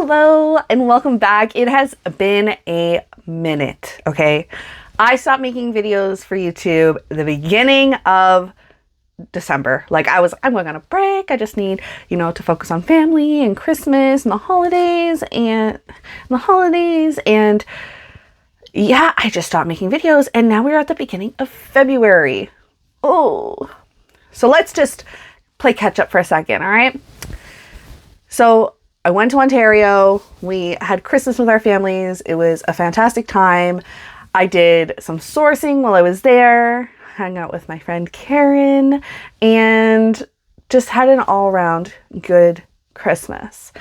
Hello and welcome back. It has been a minute, okay? I stopped making videos for YouTube the beginning of December. I'm going on a break. I just need, to focus on family and Christmas and the holidays and yeah, I just stopped making videos and now we're at the beginning of February. Oh, so let's just play catch up for a second, all right? So I went to Ontario. We had Christmas with our families. It was a fantastic time. I did some sourcing while I was there, hung out with my friend Karen, and just had an all-around good Christmas.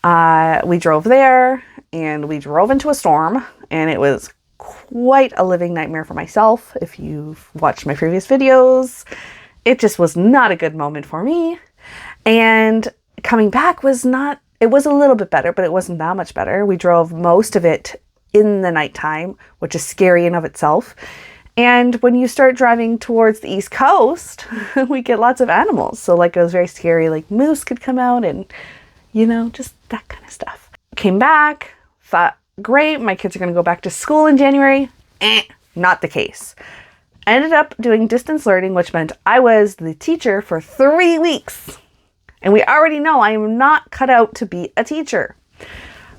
We drove there and we drove into a storm, and it was quite a living nightmare for myself. If you've watched my previous videos, it just was not a good moment for me. And coming back it was a little bit better, but it wasn't that much better. We drove most of it in the nighttime, which is scary in of itself. And when you start driving towards the East Coast, we get lots of animals. So it was very scary, moose could come out and, just that kind of stuff. Came back, thought, great, my kids are going to go back to school in January. Not the case. Ended up doing distance learning, which meant I was the teacher for 3 weeks. And we already know I am not cut out to be a teacher.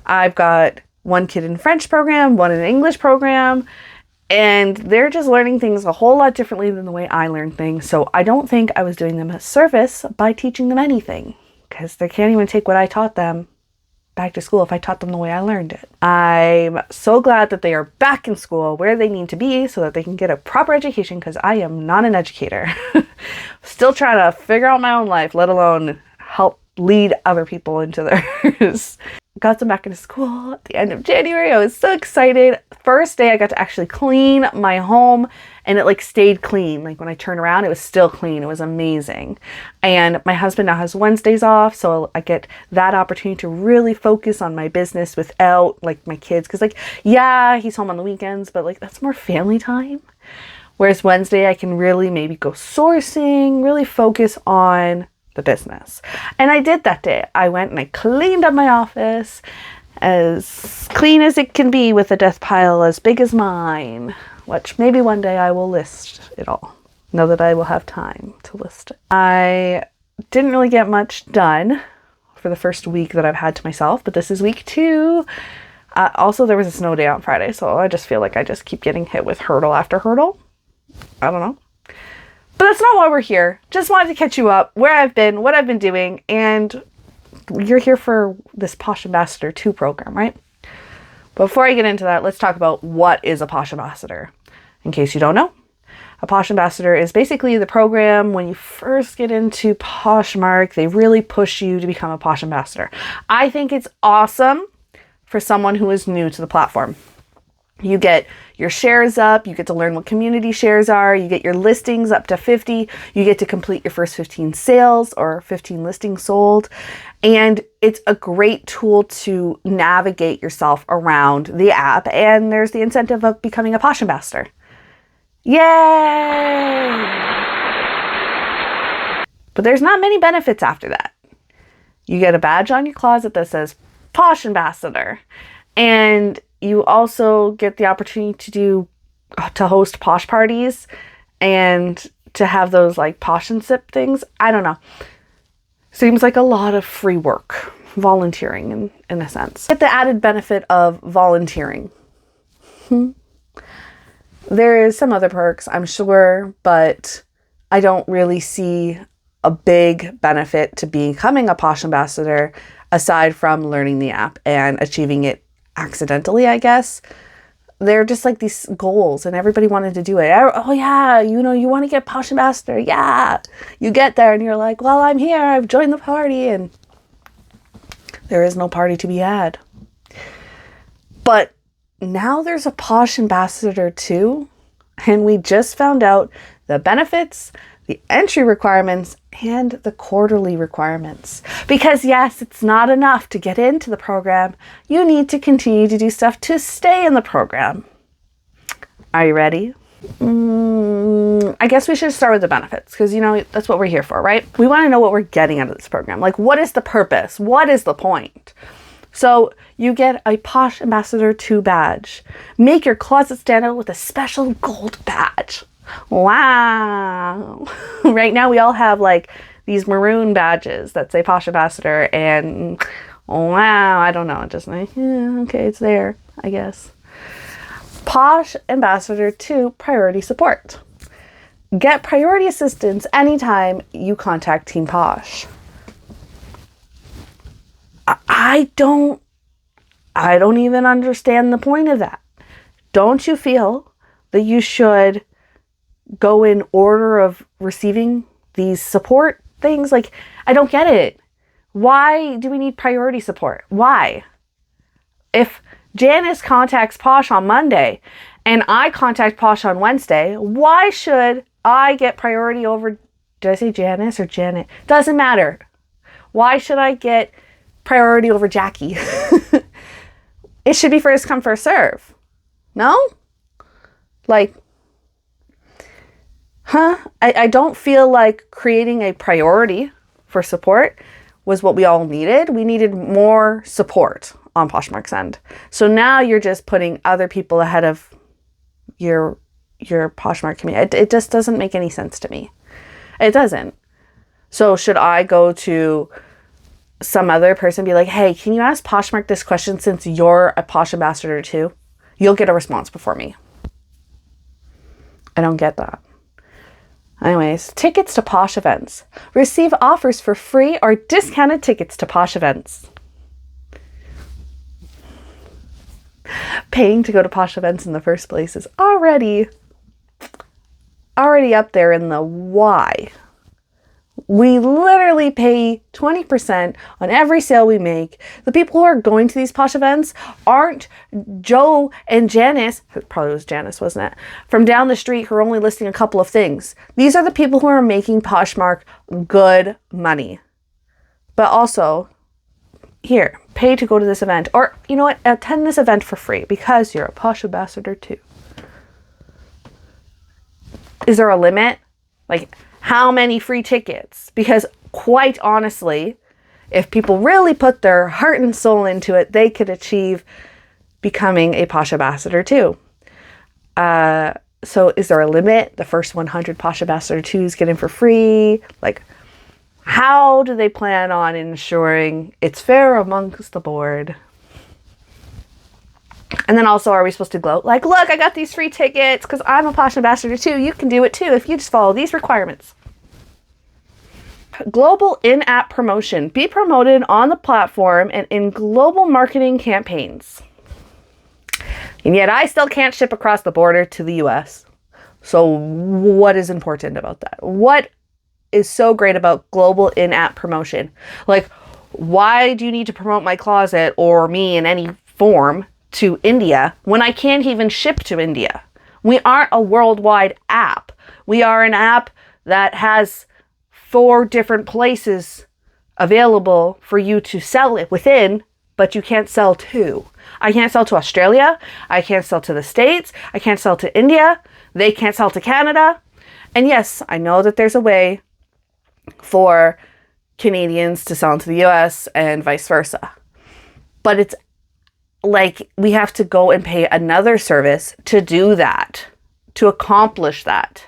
I've got one kid in French program, one in English program, and they're just learning things a whole lot differently than the way I learn things. So I don't think I was doing them a service by teaching them anything, because they can't even take what I taught them back to school if I taught them the way I learned it. I'm so glad that they are back in school where they need to be so that they can get a proper education, because I am not an educator. Still trying to figure out my own life, let alone help lead other people into theirs. Got them back into school at the end of January. I was so excited. First day I got to actually clean my home, and it stayed clean. When I turned around, it was still clean. It was amazing. And my husband now has Wednesdays off, so I get that opportunity to really focus on my business without my kids. Because yeah, he's home on the weekends, but that's more family time. Whereas Wednesday I can really maybe go sourcing, really focus on the business. And I did that day. I went and I cleaned up my office, as clean as it can be with a death pile as big as mine, which maybe one day I will list it all. Know that I will have time to list it. I didn't really get much done for the first week that I've had to myself, but this is week 2. Also, there was a snow day on Friday, so I just feel like I just keep getting hit with hurdle after hurdle. I don't know. But that's not why we're here. Just wanted to catch you up, where I've been, what I've been doing, and you're here for this Posh Ambassador II program, right? Before I get into that, let's talk about what is a Posh Ambassador. In case you don't know, a Posh Ambassador is basically the program when you first get into Poshmark. They really push you to become a Posh Ambassador. I think it's awesome for someone who is new to the platform. You get your shares up, you get to learn what community shares are, you get your listings up to 50, you get to complete your first 15 sales or 15 listings sold, and it's a great tool to navigate yourself around the app, and there's the incentive of becoming a Posh Ambassador. Yay! But there's not many benefits after that. You get a badge on your closet that says Posh Ambassador, and you also get the opportunity to host posh parties and to have those posh and sip things. I don't know. Seems like a lot of free work, volunteering in a sense. Get the added benefit of volunteering. There is some other perks, I'm sure, but I don't really see a big benefit to becoming a Posh Ambassador aside from learning the app and achieving it accidentally, I guess. They're just these goals, and everybody wanted to do it. Oh yeah, you want to get Posh Ambassador. Yeah. You get there and you're like, well, I'm here. I've joined the party, and there is no party to be had. But now there's a Posh Ambassador II, and we just found out the benefits, the entry requirements, and the quarterly requirements. Because yes, it's not enough to get into the program. You need to continue to do stuff to stay in the program. Are you ready? I guess we should start with the benefits, because that's what we're here for, right? We want to know what we're getting out of this program. What is the purpose? What is the point? So you get a Posh Ambassador II badge. Make your closet stand out with a special gold badge. Wow. Right now we all have like these maroon badges that say Posh Ambassador, and wow, I don't know, just like, yeah, okay, it's there, I guess. Posh Ambassador II priority support. Get priority assistance anytime you contact Team Posh. I don't even understand the point of that. Don't you feel that you should go in order of receiving these support things? Like, I don't get it. Why do we need priority support? Why? If Janice contacts Posh on Monday and I contact Posh on Wednesday, why should I get priority over, did I say Janice or Janet? Doesn't matter. Why should I get priority over Jackie? It should be first come, first serve. No? Like, I don't feel like creating a priority for support was what we all needed. We needed more support on Poshmark's end. So now you're just putting other people ahead of your Poshmark community. It just doesn't make any sense to me. It doesn't. So should I go to some other person and be like, hey, can you ask Poshmark this question since you're a Posh Ambassador too? You'll get a response before me. I don't get that. Anyways, tickets to Posh events. Receive offers for free or discounted tickets to Posh events. Paying to go to Posh events in the first place is already up there in the why. We literally pay 20% on every sale we make. The people who are going to these Posh events aren't Joe and Janice, it probably was Janice, wasn't it, from down the street who are only listing a couple of things. These are the people who are making Poshmark good money. But also, here, pay to go to this event. Or, you know what, attend this event for free because you're a Posh Ambassador too. Is there a limit? Like, how many free tickets? Because quite honestly, if people really put their heart and soul into it, they could achieve becoming a Posh Ambassador too. So is there a limit? The first 100 Posh Ambassador 2s get in for free? Like, how do they plan on ensuring it's fair amongst the board? And then also, are we supposed to gloat? Like, look, I got these free tickets because I'm a Posh Ambassador too. You can do it too if you just follow these requirements. Global in-app promotion. Be promoted on the platform and in global marketing campaigns. And yet I still can't ship across the border to the US. So what is important about that? What is so great about global in-app promotion? Like, why do you need to promote my closet or me in any form to India when I can't even ship to India? We aren't a worldwide app. We are an app that has 4 different places available for you to sell it within, but you can't sell to. I can't sell to Australia. I can't sell to the States. I can't sell to India. They can't sell to Canada. And yes, I know that there's a way for Canadians to sell into the US and vice versa. But it's like we have to go and pay another service to do that, to accomplish that.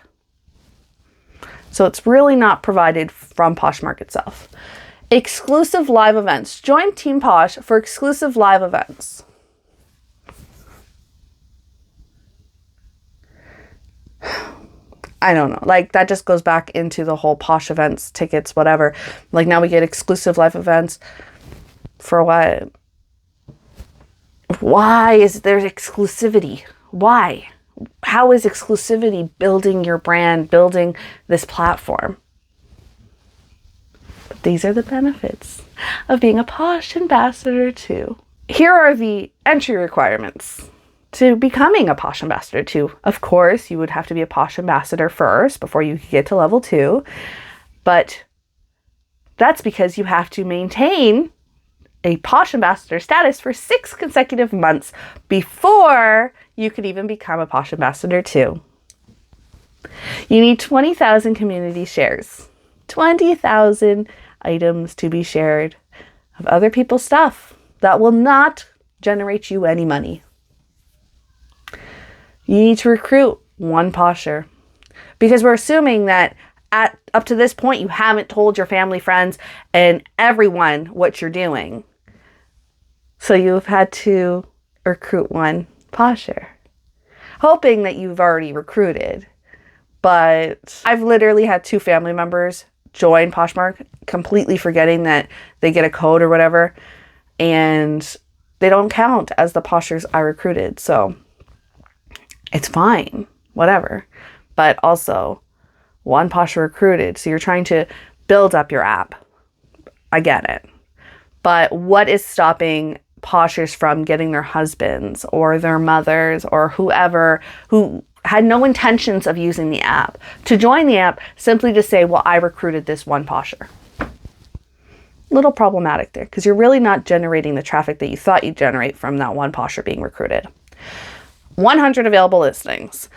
So it's really not provided from Poshmark itself. Exclusive live events. Join Team Posh for exclusive live events. I don't know. Like, that just goes back into the whole Posh events, tickets, whatever. Like, now we get exclusive live events. For what? Why is there exclusivity? Why? How is exclusivity building your brand, building this platform? But these are the benefits of being a Posh Ambassador too. Here are the entry requirements to becoming a Posh Ambassador too. Of course, you would have to be a Posh Ambassador first before you could get to level 2. But that's because you have to maintain a Posh Ambassador status for 6 consecutive months before you could even become a Posh Ambassador too. You need 20,000 community shares. 20,000 items to be shared of other people's stuff that will not generate you any money. You need to recruit one posher, because we're assuming that up to this point, you haven't told your family, friends, and everyone what you're doing. So you've had to recruit one posher, hoping that you've already recruited. But I've literally had 2 family members join Poshmark, completely forgetting that they get a code or whatever, and they don't count as the poshers I recruited. So it's fine, whatever. But also, one posher recruited. So you're trying to build up your app. I get it. But what is stopping poshers from getting their husbands or their mothers or whoever who had no intentions of using the app to join the app simply to say, well, I recruited this one posher? Little problematic there, because you're really not generating the traffic that you thought you'd generate from that one posher being recruited. 100 available listings,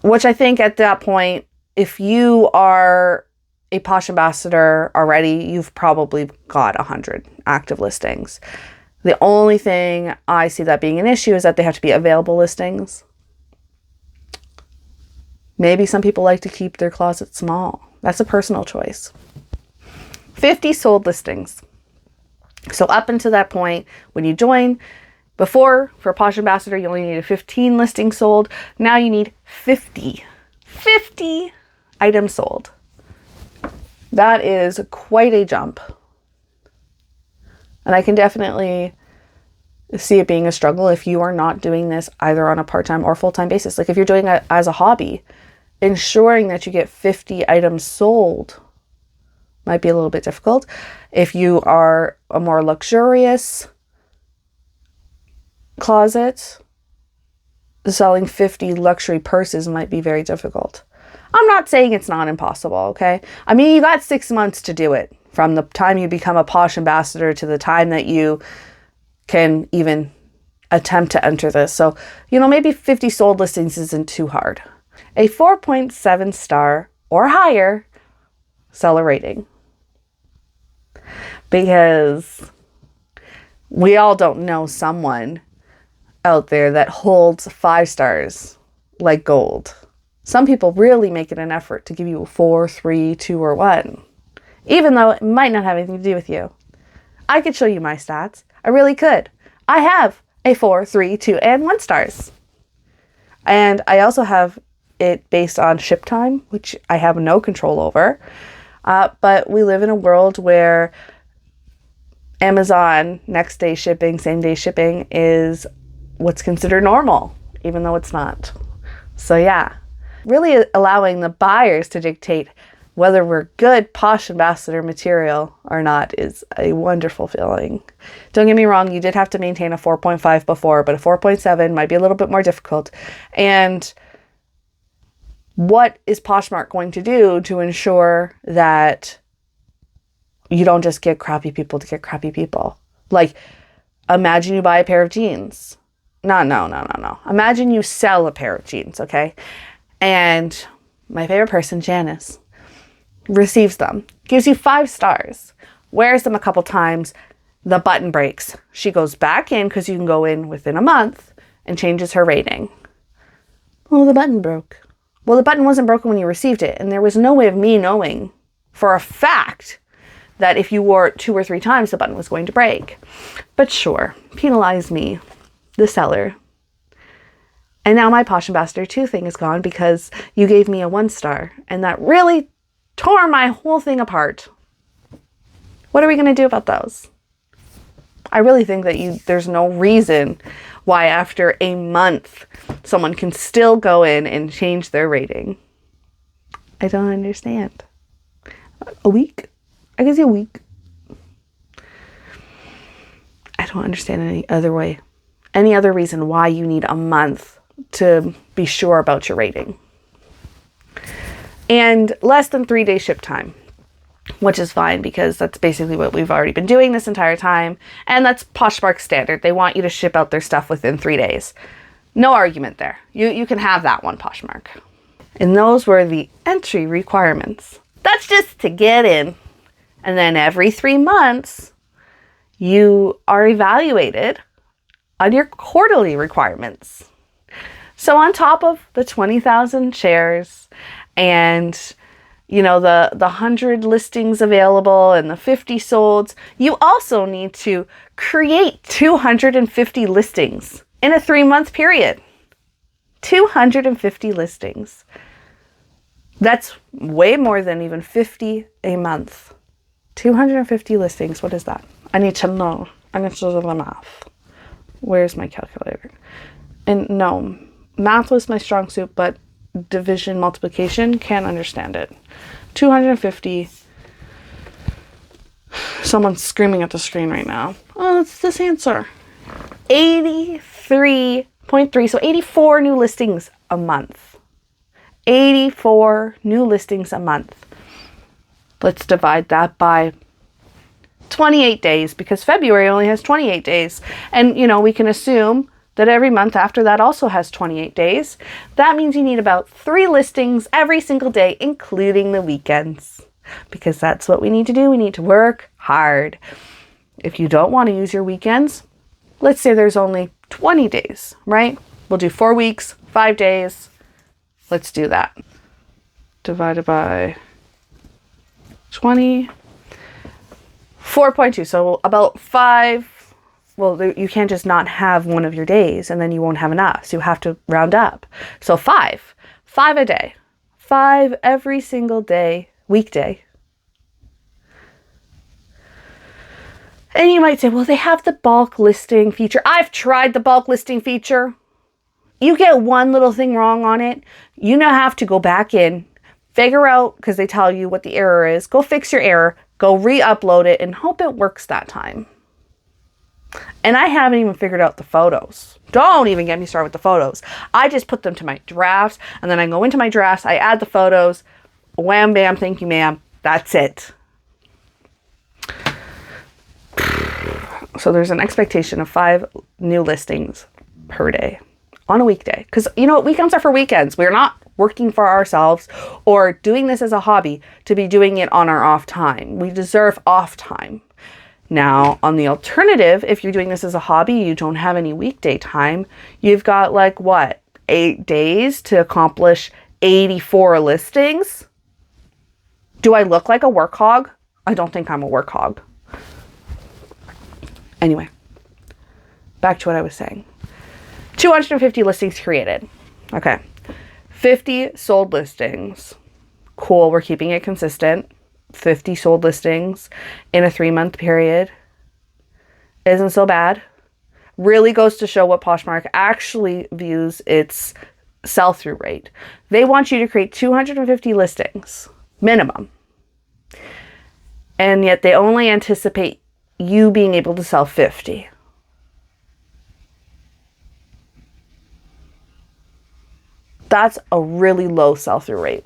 which I think at that point, if you are a Posh Ambassador already, you've probably got 100 active listings. The only thing I see that being an issue is that they have to be available listings. Maybe some people like to keep their closet small. That's a personal choice. 50 sold listings. So up until that point, when you join, before, for Posh Ambassador, you only needed 15 listings sold. Now you need 50 items sold. That is quite a jump. And I can definitely see it being a struggle if you are not doing this either on a part-time or full-time basis. Like if you're doing it as a hobby, ensuring that you get 50 items sold might be a little bit difficult. If you are a more luxurious closet, selling 50 luxury purses might be very difficult. I'm not saying it's not impossible, okay? I mean, you got 6 months to do it from the time you become a Posh Ambassador to the time that you can even attempt to enter this. So, maybe 50 sold listings isn't too hard. A 4.7 star or higher seller rating. Because we all don't know someone out there that holds 5 stars like gold. Some people really make it an effort to give you a 4, 3, 2, or 1, even though it might not have anything to do with you. I could show you my stats. I really could. I have a 4, 3, 2, and 1 stars. And I also have it based on ship time, which I have no control over. But we live in a world where Amazon next day shipping, same day shipping is what's considered normal, even though it's not. So yeah, really allowing the buyers to dictate whether we're good Posh Ambassador material or not is a wonderful feeling. Don't get me wrong, you did have to maintain a 4.5 before, but a 4.7 might be a little bit more difficult. And what is Poshmark going to do to ensure that you don't just get crappy people to get crappy people? Like, imagine you buy a pair of jeans. No. Imagine you sell a pair of jeans, okay? And my favorite person, Janice, receives them, gives you 5 stars, wears them a couple times, the button breaks. She goes back in, because you can go in within a month, and changes her rating. Oh, the button broke. Well, the button wasn't broken when you received it, and there was no way of me knowing for a fact that if you wore it 2 or 3 times, the button was going to break. But sure, penalize me, the seller. And now my Posh Ambassador II thing is gone because you gave me a 1 star, and that really tore my whole thing apart. What are we going to do about those? I really think that there's no reason why after a month someone can still go in and change their rating. I don't understand. A week? I guess a week. I don't understand any other reason why you need a month to be sure about your rating. And less than 3-day ship time, which is fine because that's basically what we've already been doing this entire time. And that's Poshmark standard. They want you to ship out their stuff within 3 days. No argument there. You can have that one, Poshmark. And those were the entry requirements. That's just to get in. And then every 3 months, you are evaluated on your quarterly requirements. So on top of the 20,000 shares and, you know, the 100 listings available and the 50 solds, you also need to create 250 listings in a 3-month period. 250 listings. That's way more than even 50 a month. 250 listings. What is that? I need to know. I need to do the math. Where's my calculator? And no, math was my strong suit, but division, multiplication, can't understand it. 250. Someone's screaming at the screen right now. Oh, it's this answer. 83.3. So 84 new listings a month. 84 new listings a month. Let's divide that by 28 days because February only has 28 days. And, you know, we can assume that every month after that also has 28 days. That means you need about 3 listings every single day, including the weekends, because that's what we need to do. We need to work hard. If you don't want to use your weekends, let's say there's only 20 days, right? We'll do 4 weeks, 5 days. Let's do that. Divided by 20, 4.2. So about 5. Well, you can't just not have one of your days and then you won't have enough. So you have to round up. So 5 a day, 5 every single day, weekday. And you might say, well, they have the bulk listing feature. I've tried the bulk listing feature. You get one little thing wrong on it. You now have to go back in, figure out, because they tell you what the error is, go fix your error, go re-upload it and hope it works that time. And I haven't even figured out the photos. Don't even get me started with the photos. I just put them to my drafts and then I go into my drafts, I add the photos, wham, bam, thank you, ma'am. That's it. So there's an expectation of 5 new listings per day on a weekday. Because, you know, weekends are for weekends. We're not working for ourselves or doing this as a hobby to be doing it on our off time. We deserve off time. Now, on the alternative, if you're doing this as a hobby, you don't have any weekday time, you've got like, what, 8 days to accomplish 84 listings? Do I look like a work hog? I don't think I'm a work hog. Anyway, back to what I was saying. 250 listings created. Okay. 50 sold listings. Cool, we're keeping it consistent. 50 sold listings in a 3-month period isn't so bad. Really goes to show what Poshmark actually views its sell-through rate. They want you to create 250 listings minimum, and yet they only anticipate you being able to sell 50. That's a really low sell-through rate.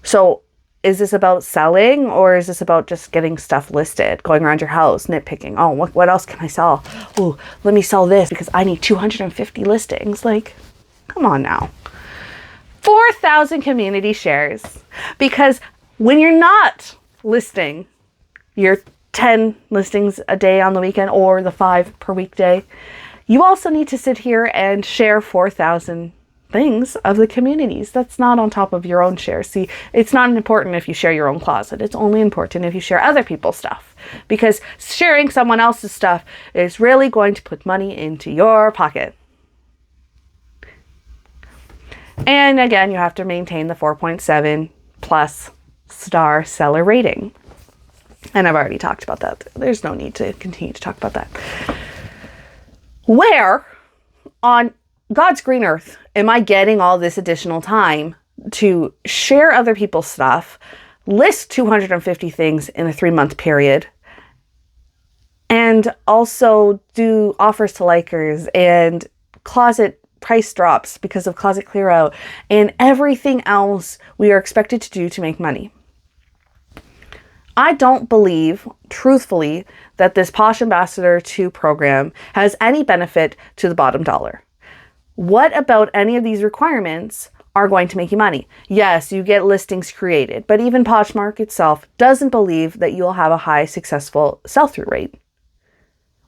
So is this about selling or is this about just getting stuff listed, going around your house, nitpicking? Oh, what else can I sell? Oh, let me sell this because I need 250 listings. Like, come on now. 4,000 community shares. Because when you're not listing your 10 listings a day on the weekend or the 5 per weekday, you also need to sit here and share 4,000 things of the communities. That's not on top of your own share. See, it's not important if you share your own closet. It's only important if you share other people's stuff, because sharing someone else's stuff is really going to put money into your pocket. And again, you have to maintain the 4.7 plus star seller rating. And I've already talked about that. There's no need to continue to talk about that. Where on God's green earth am I getting all this additional time to share other people's stuff, list 250 things in a 3-month period, and also do offers to likers and closet price drops because of closet clear out and everything else we are expected to do to make money? I don't believe, truthfully, that this Posh Ambassador II program has any benefit to the bottom dollar. What about any of these requirements are going to make you money. Yes, you get listings created, but even Poshmark itself doesn't believe that you'll have a high successful sell-through rate.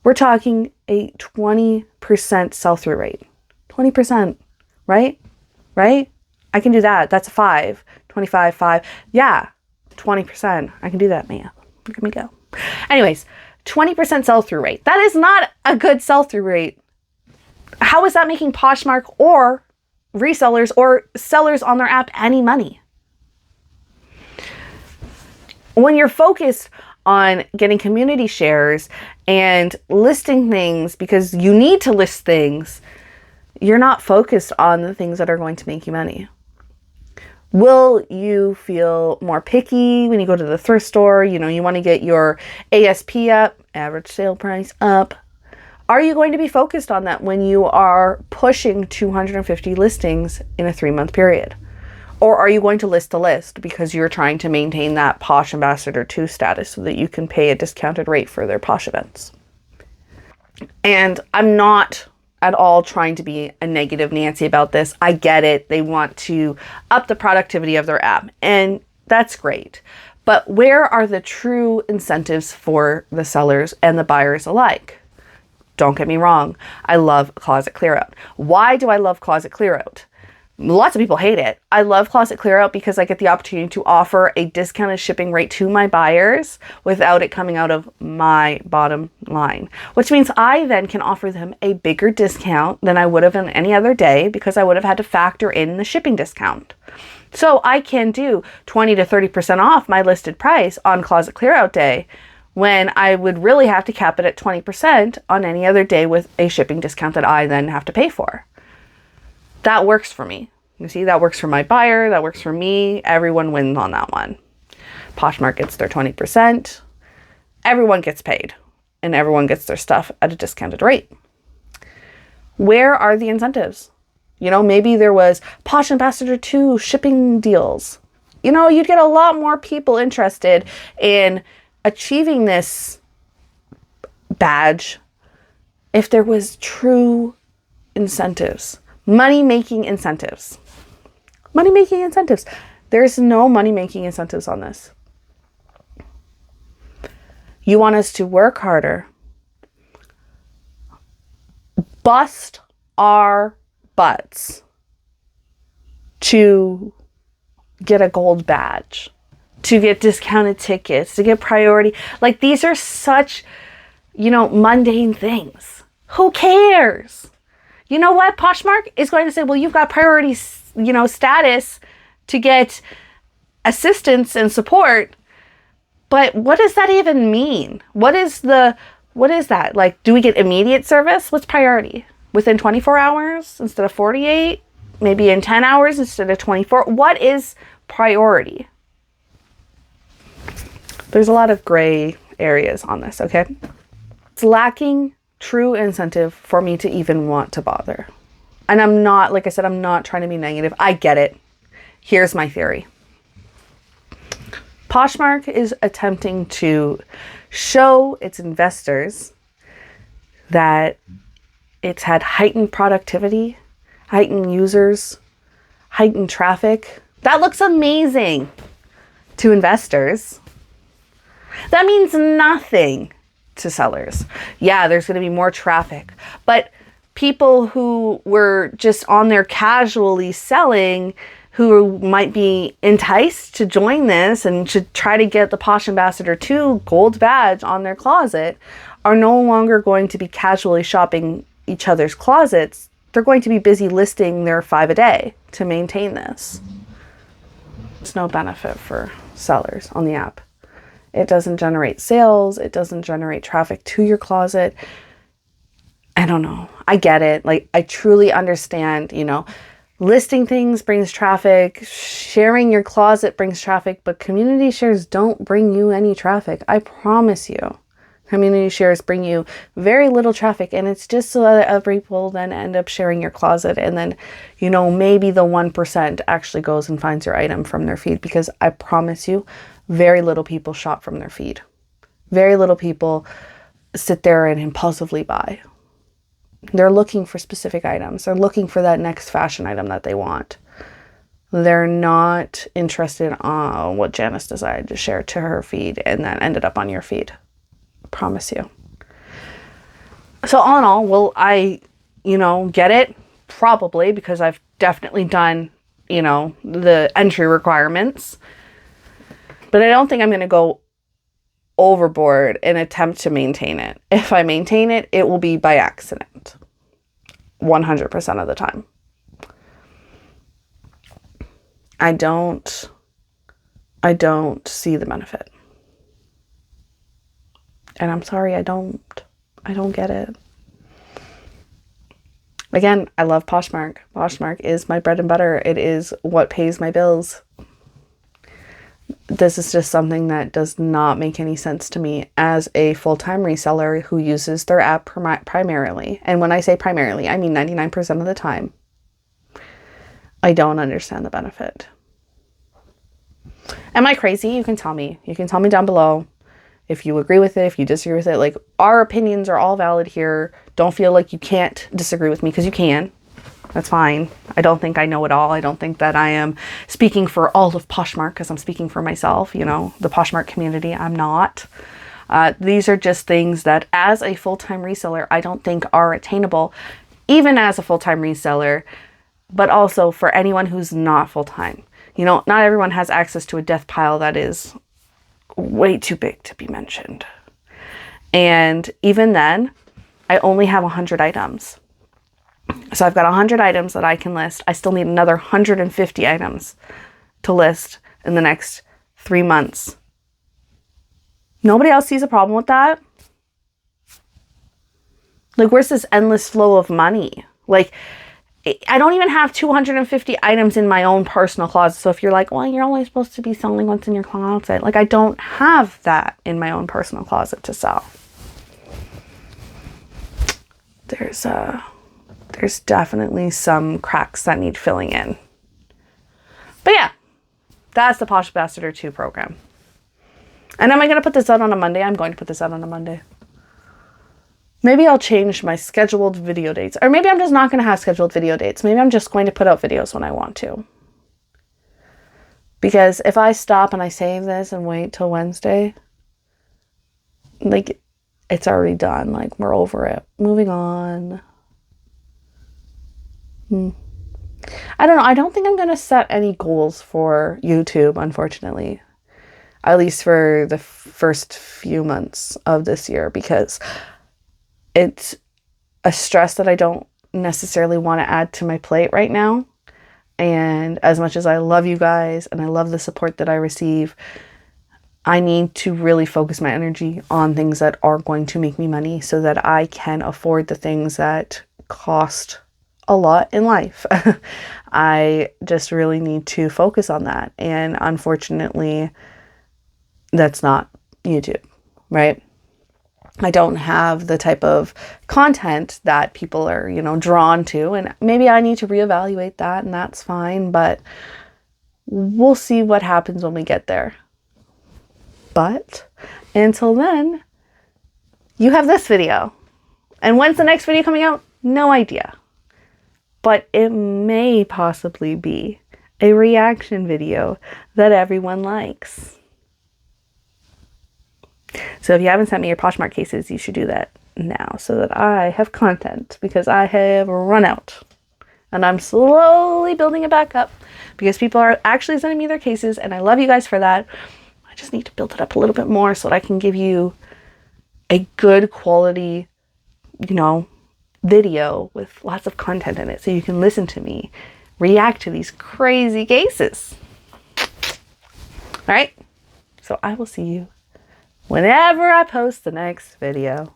We're talking a 20% sell-through rate. 20%, right? Right? I can do that. That's a 5. 25, 5. Yeah, 20%. I can do that, man. Look at me go. Anyways, 20% sell-through rate. That is not a good sell-through rate. How is that making Poshmark or resellers or sellers on their app any money? When you're focused on getting community shares and listing things because you need to list things, you're not focused on the things that are going to make you money. Will you feel more picky when you go to the thrift store? You know, you want to get your ASP up, average sale price up. Are you going to be focused on that when you are pushing 250 listings in a 3-month period? Or are you going to list the list because you're trying to maintain that Posh Ambassador II status so that you can pay a discounted rate for their Posh events? And I'm not at all trying to be a negative Nancy about this. I get it. They want to up the productivity of their app, and that's great. But where are the true incentives for the sellers and the buyers alike? Don't get me wrong. I love closet clear out. Why do I love closet clear out? Lots of people hate it. I love closet clear out because I get the opportunity to offer a discounted shipping rate to my buyers without it coming out of my bottom line, which means I then can offer them a bigger discount than I would have on any other day because I would have had to factor in the shipping discount. So I can do 20 to 30% off my listed price on closet clear out day when I would really have to cap it at 20% on any other day with a shipping discount that I then have to pay for. That works for me. You see, that works for my buyer. That works for me. Everyone wins on that one. Poshmark gets their 20%. Everyone gets paid. And everyone gets their stuff at a discounted rate. Where are the incentives? You know, maybe there was Posh Ambassador II shipping deals. You know, you'd get a lot more people interested in achieving this badge if there was true incentives. Money-making incentives. Money-making incentives. There's no money-making incentives on this. You want us to work harder, bust our butts to get a gold badge, to get discounted tickets, to get priority. Like, these are such, you know, mundane things. Who cares? You know what? Poshmark is going to say, well, you've got priority, you know, status to get assistance and support. But what does that even mean? What is that? Like, do we get immediate service? What's priority? Within 24 hours instead of 48? Maybe in 10 hours instead of 24? What is priority? There's a lot of gray areas on this, okay? It's lacking true incentive for me to even want to bother. And I'm not, like I said, I'm not trying to be negative. I get it. Here's my theory. Poshmark is attempting to show its investors that it's had heightened productivity, heightened users, heightened traffic. That looks amazing to investors. That means nothing to sellers. Yeah, there's going to be more traffic, but people who were just on there casually selling, who might be enticed to join this and should try to get the Posh Ambassador II gold badge on their closet, are no longer going to be casually shopping each other's closets. They're going to be busy listing their 5 a day to maintain this. There's no benefit for sellers on the app. It doesn't generate sales. It doesn't generate traffic to your closet. I don't know. I get it. Like, I truly understand, you know, listing things brings traffic, sharing your closet brings traffic, but community shares don't bring you any traffic. I promise you. Community shares bring you very little traffic, and it's just so that other people then end up sharing your closet, and then, you know, maybe the 1% actually goes and finds your item from their feed, because I promise you, very little people shop from their feed. Very little people sit there and impulsively buy. They're looking for specific items. They're looking for that next fashion item that they want. They're not interested on what Janice decided to share to her feed and then ended up on your feed. I promise you. So all in all, will I, get it? Probably, because I've definitely done, the entry requirements. But I don't think I'm going to go overboard and attempt to maintain it. If I maintain it, it will be by accident. 100% of the time. I don't see the benefit. And I'm sorry, I don't get it. Again, I love Poshmark. Poshmark is my bread and butter. It is what pays my bills. This is just something that does not make any sense to me as a full-time reseller who uses their app primarily. And when I say primarily, I mean 99% of the time. I don't understand the benefit. Am I crazy? You can tell me. You can tell me down below if you agree with it, if you disagree with it. Like, our opinions are all valid here. Don't feel like you can't disagree with me, because you can. That's fine. I don't think I know it all. I don't think that I am speaking for all of Poshmark, because I'm speaking for myself, the Poshmark community. I'm not. These are just things that as a full-time reseller, I don't think are attainable, even as a full-time reseller, but also for anyone who's not full-time. Not everyone has access to a death pile that is way too big to be mentioned. And even then, I only have 100 items. So I've got 100 items that I can list. I still need another 150 items to list in the next 3 months. Nobody else sees a problem with that? Like, where's this endless flow of money? Like, I don't even have 250 items in my own personal closet. So if you're like, well, you're only supposed to be selling what's in your closet. Like, I don't have that in my own personal closet to sell. There's definitely some cracks that need filling in. But yeah, that's the Posh Ambassador II program. And am I going to put this out on a Monday? I'm going to put this out on a Monday. Maybe I'll change my scheduled video dates. Or maybe I'm just not going to have scheduled video dates. Maybe I'm just going to put out videos when I want to. Because if I stop and I save this and wait till Wednesday, like, it's already done. Like, we're over it. Moving on. I don't know. I don't think I'm going to set any goals for YouTube, unfortunately. At least for the first few months of this year, because it's a stress that I don't necessarily want to add to my plate right now. And as much as I love you guys and I love the support that I receive, I need to really focus my energy on things that are going to make me money so that I can afford the things that cost a lot in life. I just really need to focus on that. And unfortunately, that's not YouTube, right? I don't have the type of content that people are, drawn to. And maybe I need to reevaluate that, and that's fine. But we'll see what happens when we get there. But until then, you have this video. And when's the next video coming out? No idea. But it may possibly be a reaction video that everyone likes. So if you haven't sent me your Poshmark cases, you should do that now so that I have content, because I have run out. And I'm slowly building it back up because people are actually sending me their cases, and I love you guys for that. I just need to build it up a little bit more so that I can give you a good quality, video with lots of content in it so you can listen to me react to these crazy cases. All right. So I will see you whenever I post the next video.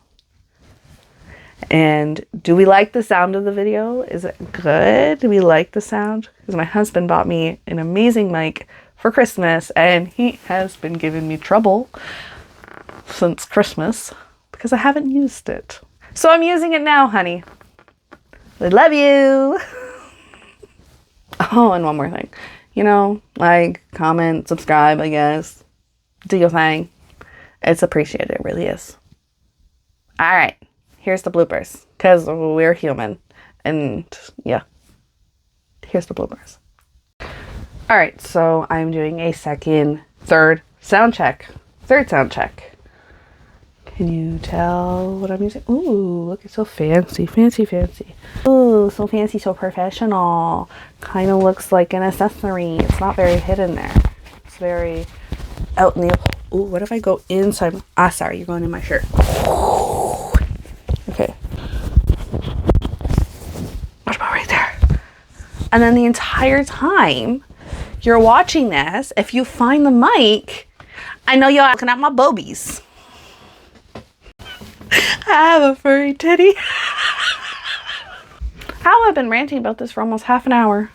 And do we like the sound of the video? Is it good? Do we like the sound? Because my husband bought me an amazing mic for Christmas, and he has been giving me trouble since Christmas because I haven't used it. So I'm using it now, honey. I love you. Oh, and one more thing. Like, comment, subscribe, I guess. Do your thing. It's appreciated. It really is. All right. Here's the bloopers, because we're human. And yeah, here's the bloopers. All right, so I'm doing a third sound check. Third sound check. Can you tell what I'm using? Ooh, look, it's so fancy, fancy, fancy. Ooh, so fancy, so professional. Kind of looks like an accessory. It's not very hidden there. It's very out in the... Ooh, what if I go inside? Ah, sorry, you're going in my shirt. Okay. What about right there? And then the entire time you're watching this, if you find the mic, I know you're looking at my bobies. I have a furry titty. How I've been ranting about this for almost half an hour.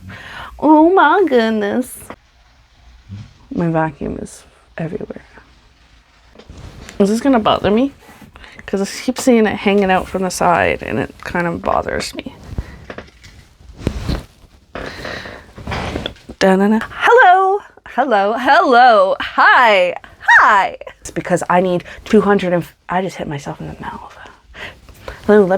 Oh my goodness. My vacuum is everywhere. Is this gonna bother me? Because I keep seeing it hanging out from the side and it kind of bothers me. Da-na-na. Hello. Hello. Hello. Hi. Hi. It's because I need 200 and I just hit myself in the mouth. Hello, let me